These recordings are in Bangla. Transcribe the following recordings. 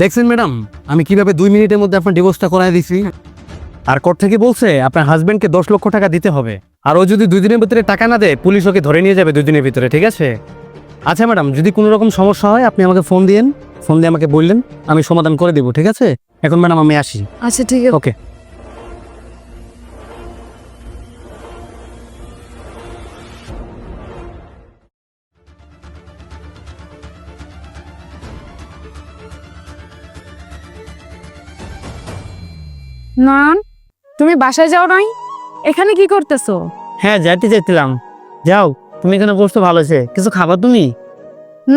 দেখছেন ম্যাডাম, আমি কিভাবে 2 মিনিটের মধ্যে আপনার ডিভোর্সটা করায় দিছি। আর কোর্ট থেকে বলছে আপনার হাজবেন্ডকে 10 লক্ষ টাকা দিতে হবে। আর ও যদি 2 দিনের ভিতরে টাকা না দেয়, পুলিশ ওকে ধরে নিয়ে যাবে 2 দিনের ভিতরে, ঠিক আছে? আচ্ছা ম্যাডাম, যদি কোনো রকম সমস্যা হয় আপনি আমাকে ফোন দিয়েন, ফোন দিয়ে আমাকে বললেন, আমি সমাধান করে দেবো, ঠিক আছে? এখন ম্যাডাম আমি আসি। আচ্ছা ঠিক আছে। ওকে। নয়ন, তুমি বাসায় যাও নাই? এখানে কি করতেছো? হ্যাঁ, যাইতে চাইছিলাম। যাও, তুমি এখানে বসতে ভালো আছে। কিছু খাবা তুমি?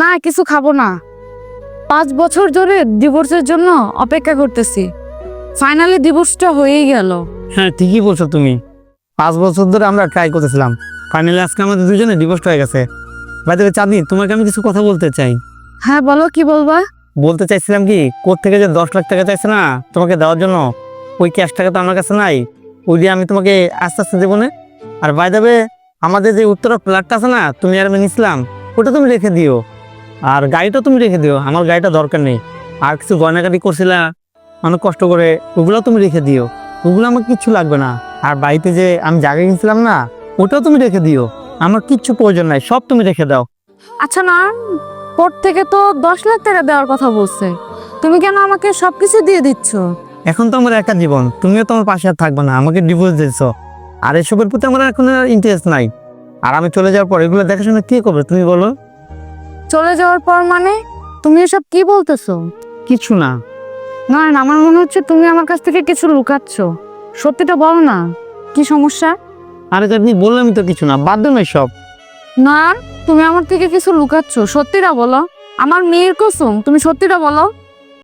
না, কিছু খাবো না। 5 বছর ধরে ডিভোর্সের জন্য অপেক্ষা করতেছি, ফাইনালি ডিভোর্সটা হয়েই গেল। হ্যাঁ, ঠিকই বলছো তুমি। 5 বছর ধরে আমরা ট্রাই করতেছিলাম, ফাইনালি আজকে আমাদের দুজনে ডিভোর্স হয়ে গেছে। বাইরে চাঁদনি, তোমাকে আমি কিছু কথা বলতে চাই। হ্যাঁ বলো, কি বলবা? বলতে চাইছিলাম কি, কোর্ট থেকে যে 10 লাখ টাকা চাইছে না তোমাকে দেওয়ার জন্য, ওই ক্যাশ টাকা তো আমার কাছে নাই। ওই দিয়ে আমি তোমাকে আস্তে আস্তে দেবো না। আর বাই দ্য ওয়ে, আমাদের যে উত্তরা ফ্ল্যাটটা আছে না, তুমি আর আমি নিছিলাম, ওটা তুমি রেখে দিও। আর গাড়িটা তুমি রেখে দিও, আমার গাড়িটা দরকার নেই। আর কিছু গয়নাগাড়ি করছিলা অনেক কষ্ট করে, ওগুলো তুমি রেখে দিও। ওগুলো আমার কিচ্ছু লাগবে না। আর বাড়িতে যে আমি জায়গা কিনছিলাম না, ওটাও তুমি রেখে দিও। আমার কিচ্ছু প্রয়োজন নাই, সব তুমি রেখে দাও। আচ্ছা না, কোর্ট থেকে তো 10 লাখ টাকা দেওয়ার কথা বলছে, তুমি কেন আমাকে সবকিছু দিয়ে দিচ্ছ? এখন তো আমার একা জীবন, তুমিও তো আমার পাশে আর থাকবে না, আমাকে ডিভোর্স দিয়েছো। আর এসবের প্রতি আমার এখন ইন্টারেস্ট নাই। আর আমি চলে যাওয়ার পর এগুলো দেখাশোনা কে করবে তুমি বলো? চলে যাওয়ার পর মানে? তুমি এসব কি বলতেছো? কিছু না। না না, আমার মনে হচ্ছে তুমি আমার কাছ থেকে কিছু লুকাচ্ছ। সত্যিটা বলো না, কি সমস্যা? আরে আপনি বললামই তো কিছু না, বাদ দেন সব। না, তুমি আমার থেকে কিছু লুকাচ্ছ, সত্যিটা বলো। আমার মেয়ের কসম, তুমি সত্যিটা বলো।